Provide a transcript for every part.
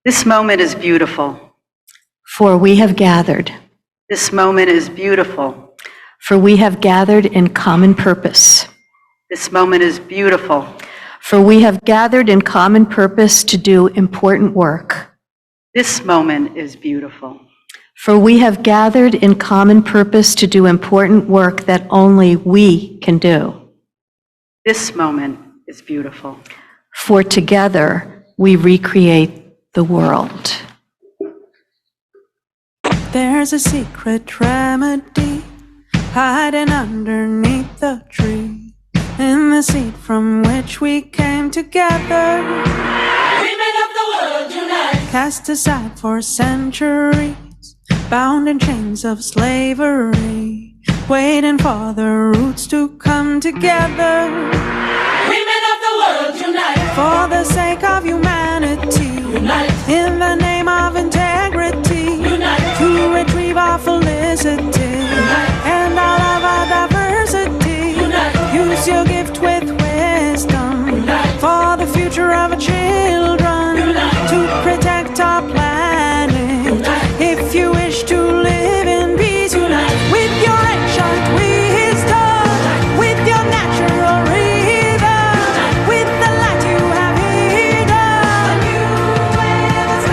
This moment is beautiful. For we have gathered. This moment is beautiful. For we have gathered in common purpose. This moment is beautiful. For we have gathered in common purpose to do important work. This moment is beautiful. For we have gathered in common purpose to do important work that only we can do. This moment is beautiful. For together we recreate the world. There's a secret remedy hiding underneath the tree, in the seed from which we came together. Women of the world unite. Cast aside for centuries, bound in chains of slavery, waiting for the roots to come together. Women of the world unite. For the sake of humanity, Unite. in the name of integrity, Unite. to retrieve our felicity, Unite. and all of our diversity. Unite. Use your gift with wisdom, Unite. for the future of our children, Unite. to protect our planet. Unite. If you wish to live in peace, unite with your ancient wisdom, with your natural rhythm, with the light you have hidden. You will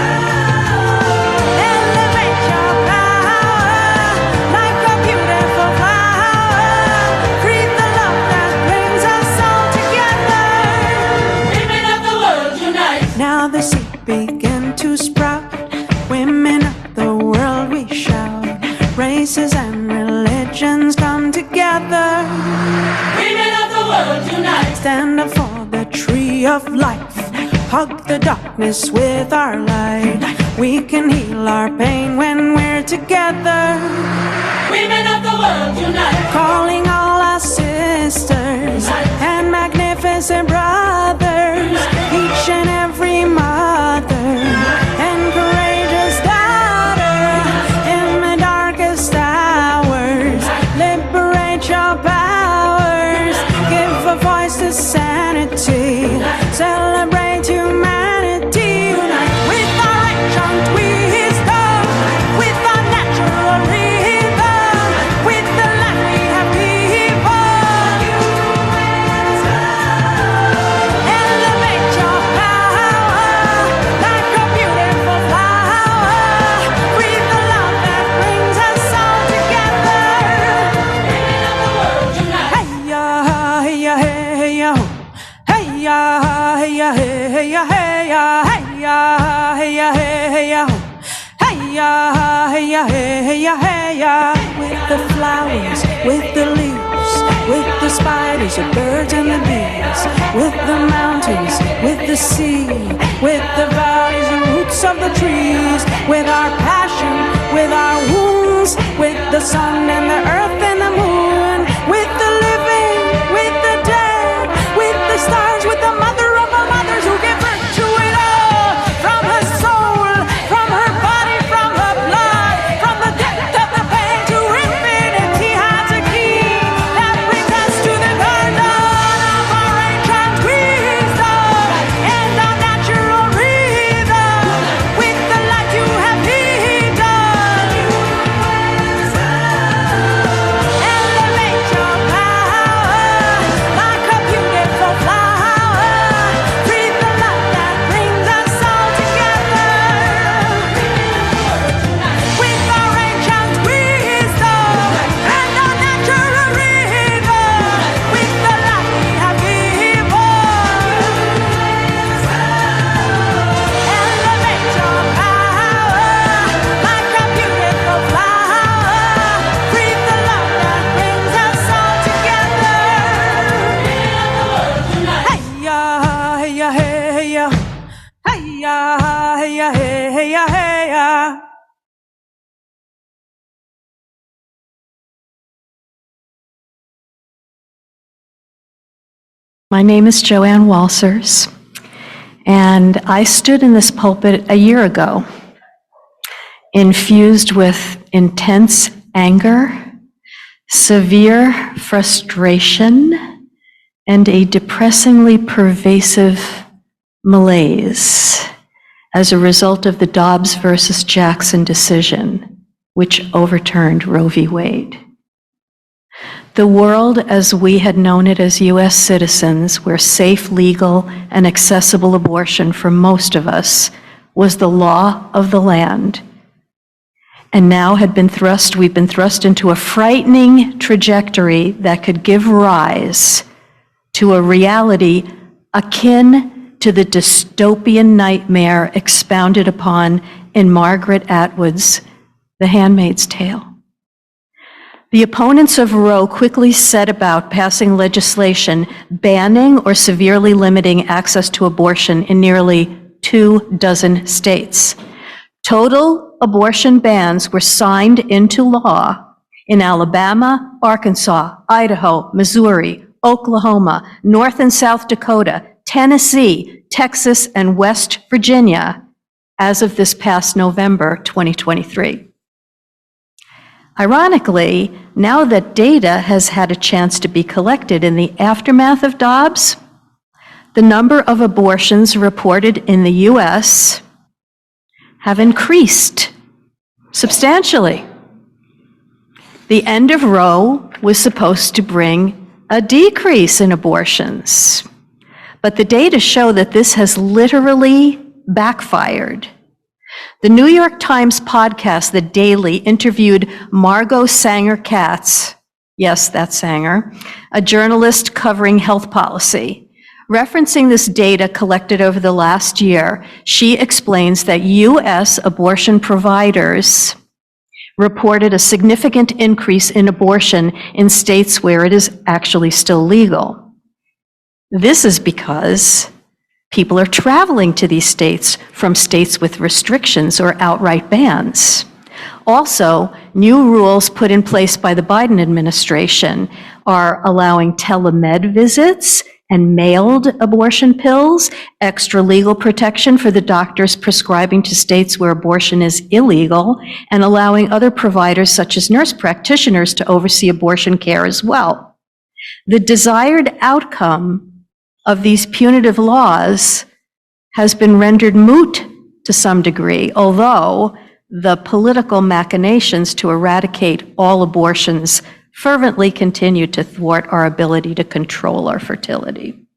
elevate your power like a beautiful flower. Breathe the love that brings us all together. Women of the world unite. Now the seed begin to sprout. Women of the world we shout. Races and religions come together. Women of the world unite. Stand up for the tree of life. Hug the darkness with our light. We can heal our pain when we're together. Women of the world unite. Calling all our sisters and magnificent brothers, each and every mother and courageous daughter. In the darkest hours, liberate your powers. Give a voice to sanity. Celebrate humanity. Unite with our ancient wisdom, with our natural rhythm, with the life we have given. Elevate your power like a beautiful flower. Breathe the love that brings us all together. Women of the world unite. Hey ya, hey ya, hey ya, ho. Hey ya, hey ya, hey ya, hey ya, hey ya, hey ya, hey ya, ho. Hey ya, hey ya, hey ya, hey ya. With the flowers, with the leaves, with the spiders, the birds and the bees, with the mountains, with the sea, with the valleys, the roots of the trees, with our passion, with our wounds, with the sun and the earth and the moon, with the living, with the dead, with the stars, with the mother of our mothers who gave birth to it all. From her soul, from her body, from her blood, from the depth of the pain to infinity has a key that brings us to the garden of our ancient wisdom and our natural rhythm. With the light you have hidden, elevate your power like a beautiful flower. Breathe the love that brings us all together. With our ancient wisdom and our natural rhythm, with the light we have given. Elevate your power like a beautiful flower. Breathe the love that brings us all together. Hey ya, hey ya, hey ya, hey ya, hey ya, hey ya, hey ya. My name is Joanne Walsers, and I stood in this pulpit a year ago, infused with intense anger, severe frustration, and a depressingly pervasive malaise as a result of the Dobbs versus Jackson decision, which overturned Roe v. Wade. The world as we had known it as U.S. citizens, where safe, legal, and accessible abortion for most of us was the law of the land, and now we've been thrust into a frightening trajectory that could give rise to a reality akin to the dystopian nightmare expounded upon in Margaret Atwood's The Handmaid's Tale. The opponents of Roe quickly set about passing legislation banning or severely limiting access to abortion in nearly 24 states. Total abortion bans were signed into law in Alabama, Arkansas, Idaho, Missouri, Oklahoma, North and South Dakota, Tennessee, Texas, and West Virginia as of this past November 2023. Ironically, now that data has had a chance to be collected in the aftermath of Dobbs, the number of abortions reported in the U.S. have increased substantially. The end of Roe was supposed to bring a decrease in abortions, but the data show that this has literally backfired. The New York Times podcast, The Daily, interviewed Margot Sanger-Katz, yes, that Sanger, a journalist covering health policy. Referencing this data collected over the last year, she explains that U.S. abortion providers reported a significant increase in abortion in states where it is actually still legal. This is because people are traveling to these states from states with restrictions or outright bans. Also, new rules put in place by the Biden administration are allowing telemed visits and mailed abortion pills, extra legal protection for the doctors prescribing to states where abortion is illegal, and allowing other providers such as nurse practitioners to oversee abortion care as well. The desired outcome of these punitive laws has been rendered moot to some degree, although the political machinations to eradicate all abortions fervently continue to thwart our ability to control our fertility.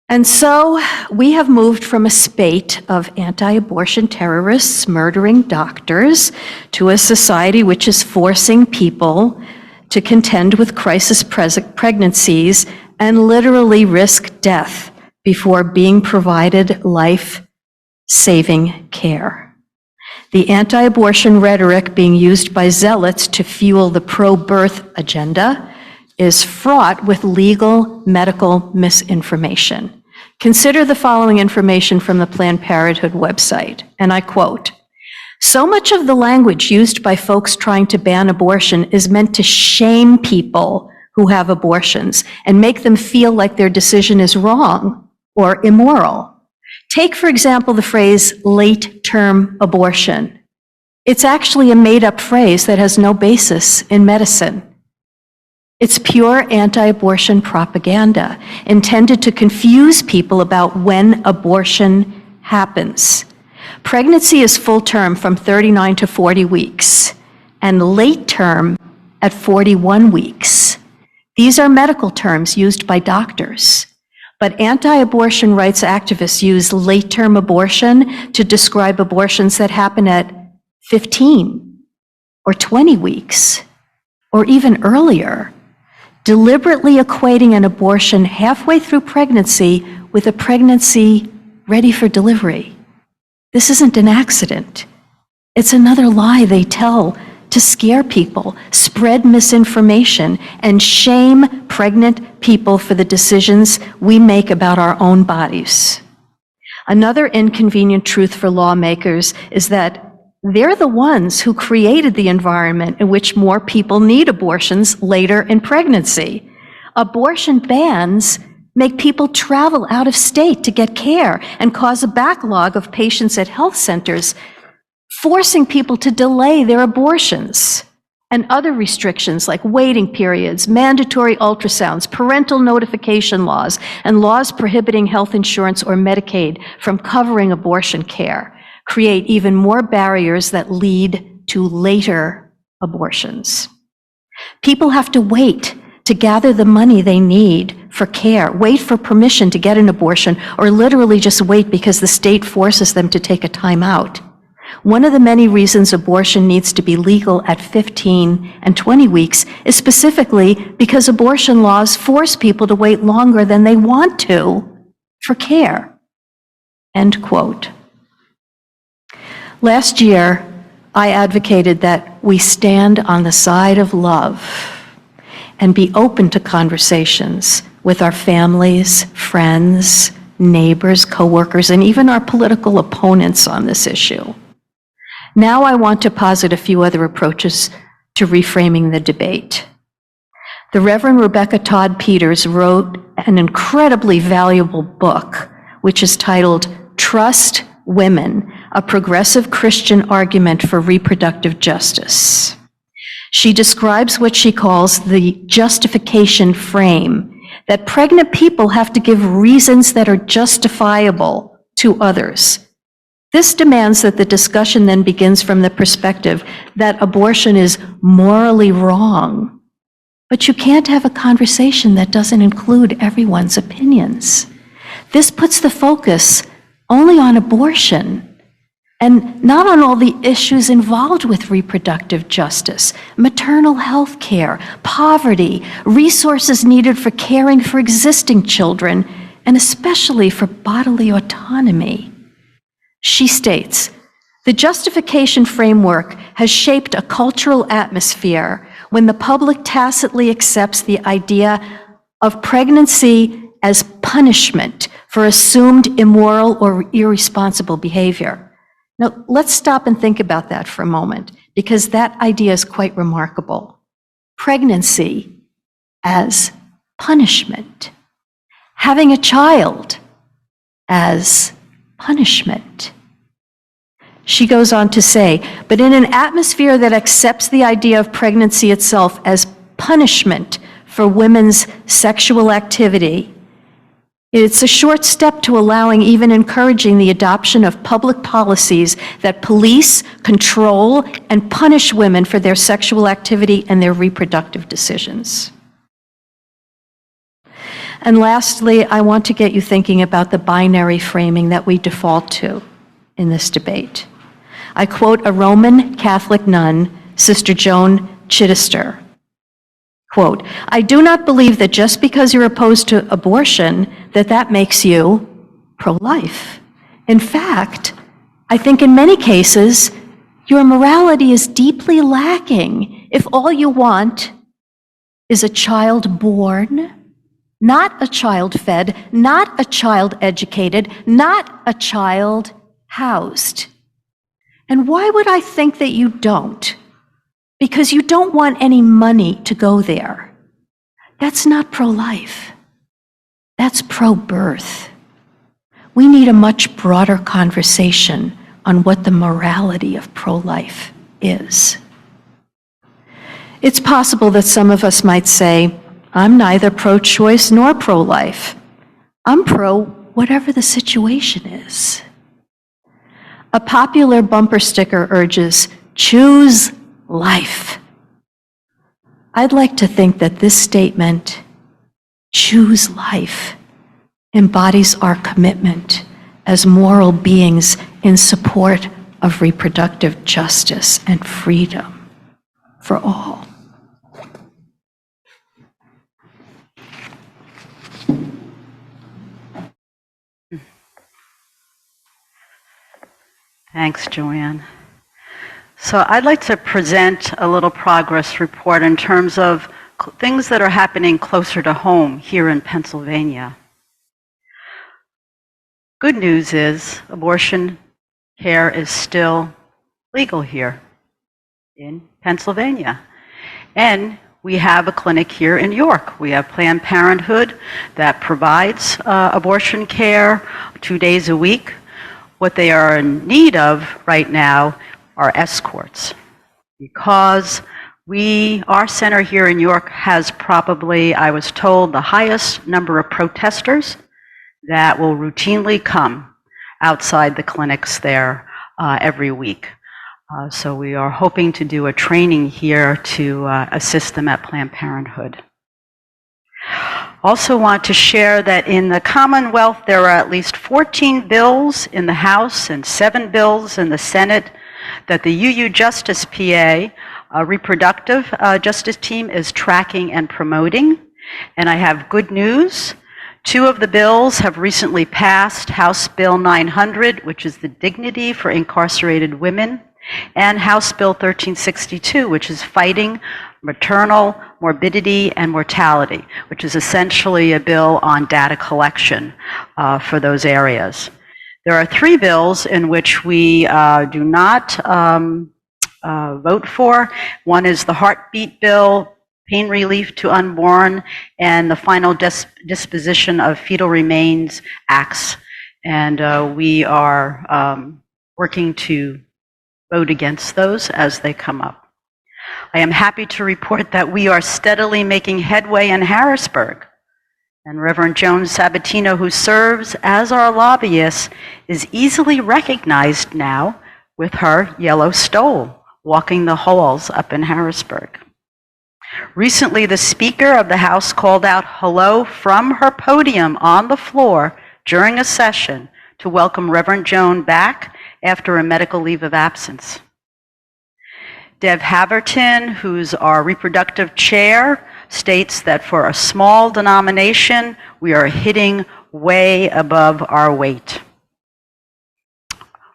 And so we have moved from a spate of anti-abortion terrorists murdering doctors to a society which is forcing people to contend with crisis pregnancies and literally risk death before being provided life-saving care. The anti-abortion rhetoric being used by zealots to fuel the pro-birth agenda is fraught with legal medical misinformation. Consider the following information from the Planned Parenthood website, and I quote, "So much of the language used by folks trying to ban abortion is meant to shame people who have abortions and make them feel like their decision is wrong or immoral. Take, for example, the phrase late-term abortion. It's actually a made-up phrase that has no basis in medicine. It's pure anti-abortion propaganda intended to confuse people about when abortion happens. Pregnancy is full-term from 39 to 40 weeks, and late-term at 41 weeks. These are medical terms used by doctors. But anti-abortion rights activists use late-term abortion to describe abortions that happen at 15 or 20 weeks, or even earlier, deliberately equating an abortion halfway through pregnancy with a pregnancy ready for delivery. This isn't an accident. It's another lie they tell to scare people, spread misinformation, and shame pregnant people for the decisions we make about our own bodies. Another inconvenient truth for lawmakers is that they're the ones who created the environment in which more people need abortions later in pregnancy. Abortion bans make people travel out of state to get care and cause a backlog of patients at health centers, forcing people to delay their abortions. and other restrictions like waiting periods, mandatory ultrasounds, parental notification laws, and laws prohibiting health insurance or Medicaid from covering abortion care create even more barriers that lead to later abortions. People have to wait to gather the money they need for care, wait for permission to get an abortion, or literally just wait because the state forces them to take a time out. One of the many reasons abortion needs to be legal at 15 and 20 weeks is specifically because abortion laws force people to wait longer than they want to for care. End quote. Last year, I advocated that we stand on the side of love and be open to conversations with our families, friends, neighbors, coworkers, and even our political opponents on this issue. Now I want to posit a few other approaches to reframing the debate. The Reverend Rebecca Todd Peters wrote an incredibly valuable book, which is titled Trust Women, a Progressive Christian Argument for Reproductive Justice. She describes what she calls the justification frame, that pregnant people have to give reasons that are justifiable to others. This demands that the discussion then begins from the perspective that abortion is morally wrong. But you can't have a conversation that doesn't include everyone's opinions. This puts the focus only on abortion and not on all the issues involved with reproductive justice, maternal health care, poverty, resources needed for caring for existing children, and especially for bodily autonomy. She states, the justification framework has shaped a cultural atmosphere when the public tacitly accepts the idea of pregnancy as punishment for assumed immoral or irresponsible behavior. Now, let's stop and think about that for a moment, because that idea is quite remarkable. Pregnancy as punishment. Having a child as punishment. She goes on to say, but in an atmosphere that accepts the idea of pregnancy itself as punishment for women's sexual activity, it's a short step to allowing, even encouraging, the adoption of public policies that police, control, and punish women for their sexual activity and their reproductive decisions. And lastly, I want to get you thinking about the binary framing that we default to in this debate. I quote a Roman Catholic nun, Sister Joan Chittister. Quote, I do not believe that just because you're opposed to abortion, that makes you pro-life. In fact, I think in many cases, your morality is deeply lacking if all you want is a child born, not a child fed, not a child educated, not a child housed. And why would I think that you don't? Because you don't want any money to go there. That's not pro-life. That's pro-birth. We need a much broader conversation on what the morality of pro-life is. It's possible that some of us might say, I'm neither pro-choice nor pro-life. I'm pro whatever the situation is. A popular bumper sticker urges, choose life. I'd like to think that this statement, choose life, embodies our commitment as moral beings in support of reproductive justice and freedom for all. Thanks, Joanne. So I'd like to present a little progress report in terms of things that are happening closer to home here in Pennsylvania. Good news is abortion care is still legal here in Pennsylvania. And we have a clinic here in York. We have Planned Parenthood that provides abortion care 2 days a week. What they are in need of right now are escorts, because Our center here in York has probably, I was told, the highest number of protesters that will routinely come outside the clinics there every week. So we are hoping to do a training here to assist them at Planned Parenthood. Also want to share that in the Commonwealth there are at least 14 bills in the House and 7 bills in the Senate that the UU Justice PA, Reproductive Justice Team, is tracking and promoting. And I have good news. 2 of the bills have recently passed: House Bill 900, which is the Dignity for Incarcerated Women, and House Bill 1362, which is Fighting Maternal Morbidity and Mortality, which is essentially a bill on data collection for those areas. There are 3 bills in which we do not vote for. One is the Heartbeat Bill, Pain Relief to Unborn, and the Final Disposition of Fetal Remains Acts. And we are working to vote against those as they come up. I am happy to report that we are steadily making headway in Harrisburg. And Reverend Joan Sabatino, who serves as our lobbyist, is easily recognized now with her yellow stole, walking the halls up in Harrisburg. Recently, the Speaker of the House called out hello from her podium on the floor during a session to welcome Reverend Joan back after a medical leave of absence. Deb Haverton, who's our reproductive chair, states that for a small denomination, we are hitting way above our weight.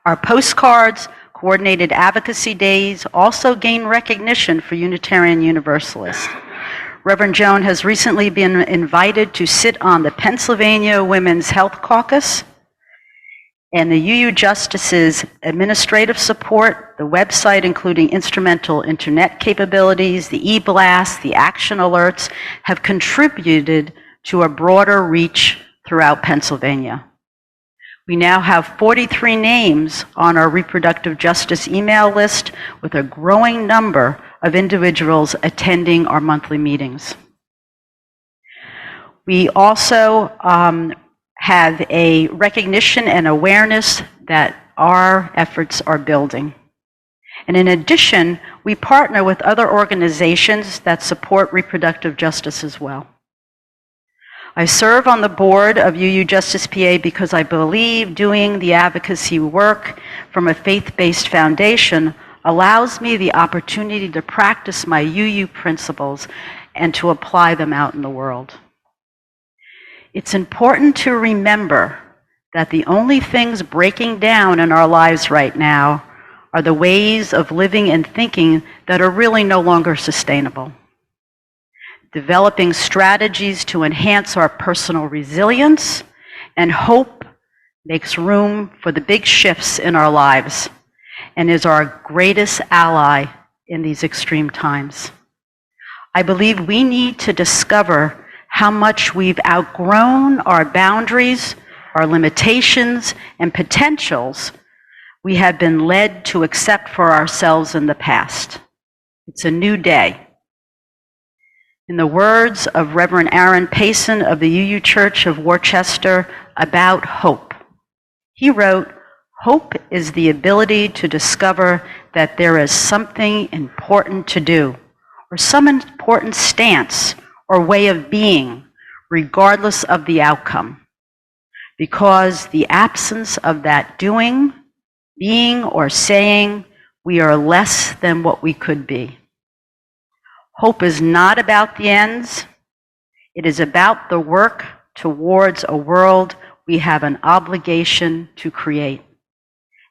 Our postcards, coordinated advocacy days also gain recognition for Unitarian Universalists. Reverend Joan has recently been invited to sit on the Pennsylvania Women's Health Caucus, and the UU Justice's administrative support, the website including instrumental internet capabilities, the e-blast, the action alerts, have contributed to a broader reach throughout Pennsylvania. We now have 43 names on our reproductive justice email list, with a growing number of individuals attending our monthly meetings. We also have a recognition and awareness that our efforts are building. And in addition, we partner with other organizations that support reproductive justice as well. I serve on the board of UU Justice PA because I believe doing the advocacy work from a faith-based foundation allows me the opportunity to practice my UU principles and to apply them out in the world. It's important to remember that the only things breaking down in our lives right now are the ways of living and thinking that are really no longer sustainable. Developing strategies to enhance our personal resilience and hope makes room for the big shifts in our lives and is our greatest ally in these extreme times. I believe we need to discover how much we've outgrown our boundaries, our limitations, and potentials we have been led to accept for ourselves in the past. It's a new day. In the words of Reverend Aaron Payson of the UU Church of Worcester about hope, he wrote, "Hope is the ability to discover that there is something important to do, or some important stance or way of being, regardless of the outcome. Because the absence of that doing, being, or saying, we are less than what we could be." Hope is not about the ends. It is about the work towards a world we have an obligation to create.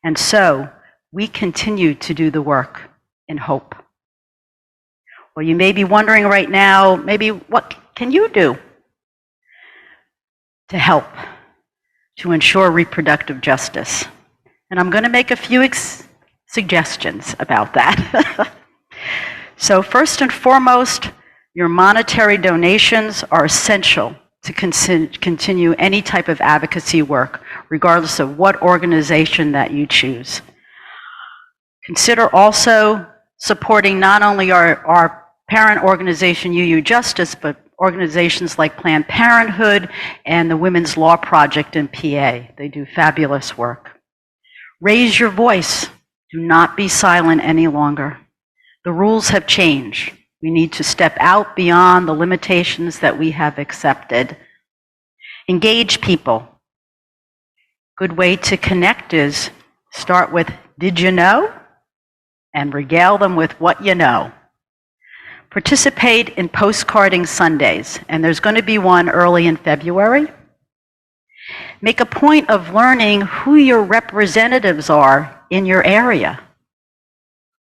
And so, we continue to do the work in hope. Well, you may be wondering right now, maybe what can you do to help to ensure reproductive justice? And I'm going to make a few suggestions about that. So first and foremost, your monetary donations are essential to continue any type of advocacy work, regardless of what organization that you choose. Consider also supporting not only our parent organization, UU Justice, but organizations like Planned Parenthood and the Women's Law Project in PA. They do fabulous work. Raise your voice. Do not be silent any longer. The rules have changed. We need to step out beyond the limitations that we have accepted. Engage people. Good way to connect is start with, did you know? And regale them with what you know. Participate in postcarding Sundays, and there's going to be one early in February. Make a point of learning who your representatives are in your area.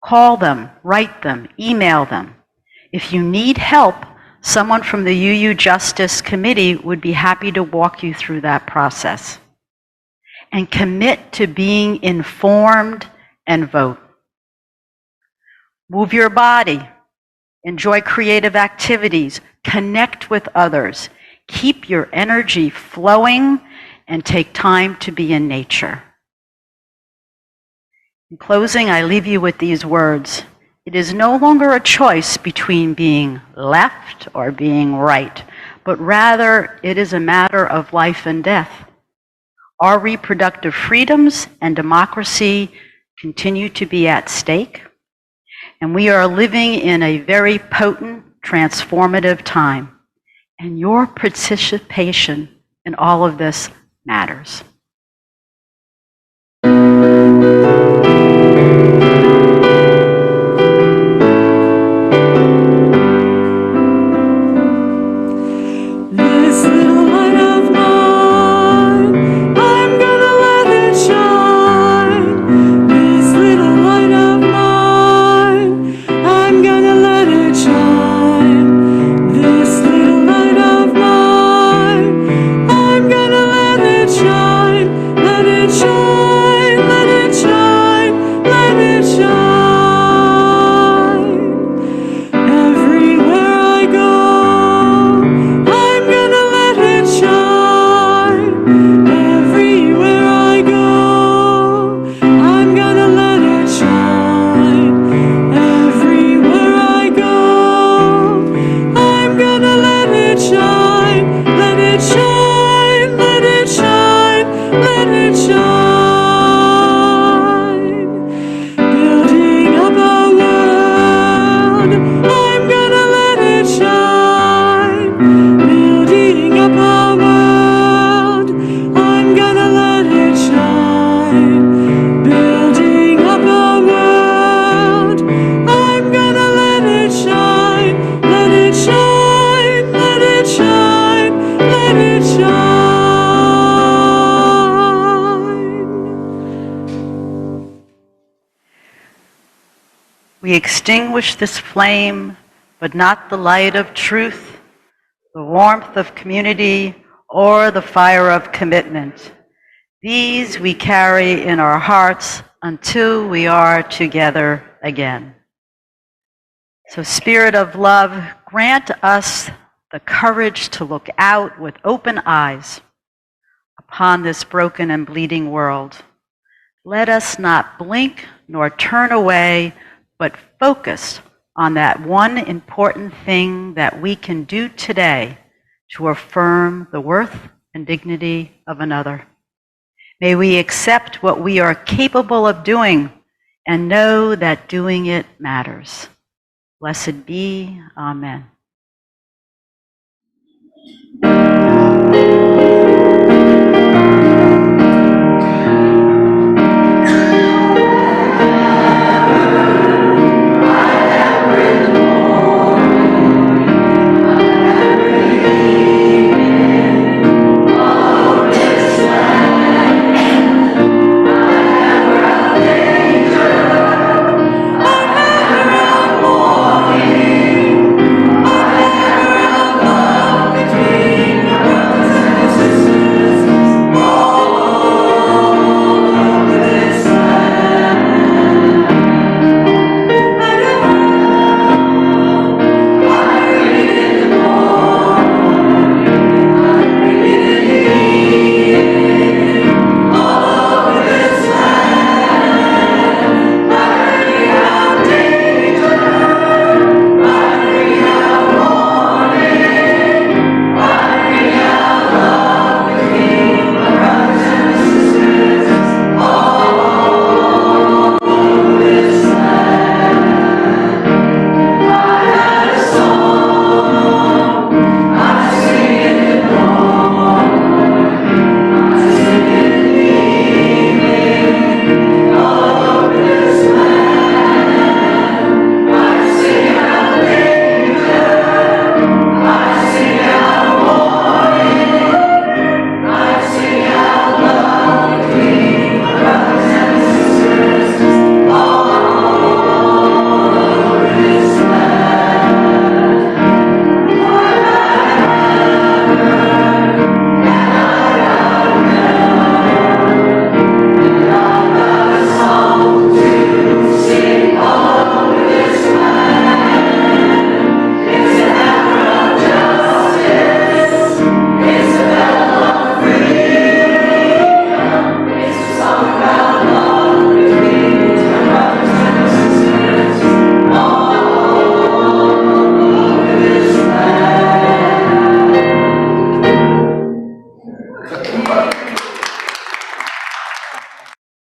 Call them, write them, email them. If you need help, someone from the UU Justice Committee would be happy to walk you through that process. And commit to being informed and vote. Move your body. Enjoy creative activities. Connect with others. Keep your energy flowing and take time to be in nature. In closing, I leave you with these words. It is no longer a choice between being left or being right, but rather it is a matter of life and death. Our reproductive freedoms and democracy continue to be at stake, and we are living in a very potent, transformative time, and your participation in all of this matters. We extinguish this flame, but not the light of truth, the warmth of community, or the fire of commitment. These we carry in our hearts until we are together again. So, Spirit of love, grant us the courage to look out with open eyes upon this broken and bleeding world. Let us not blink nor turn away, but focus on that one important thing that we can do today to affirm the worth and dignity of another. May we accept what we are capable of doing and know that doing it matters. Blessed be, amen.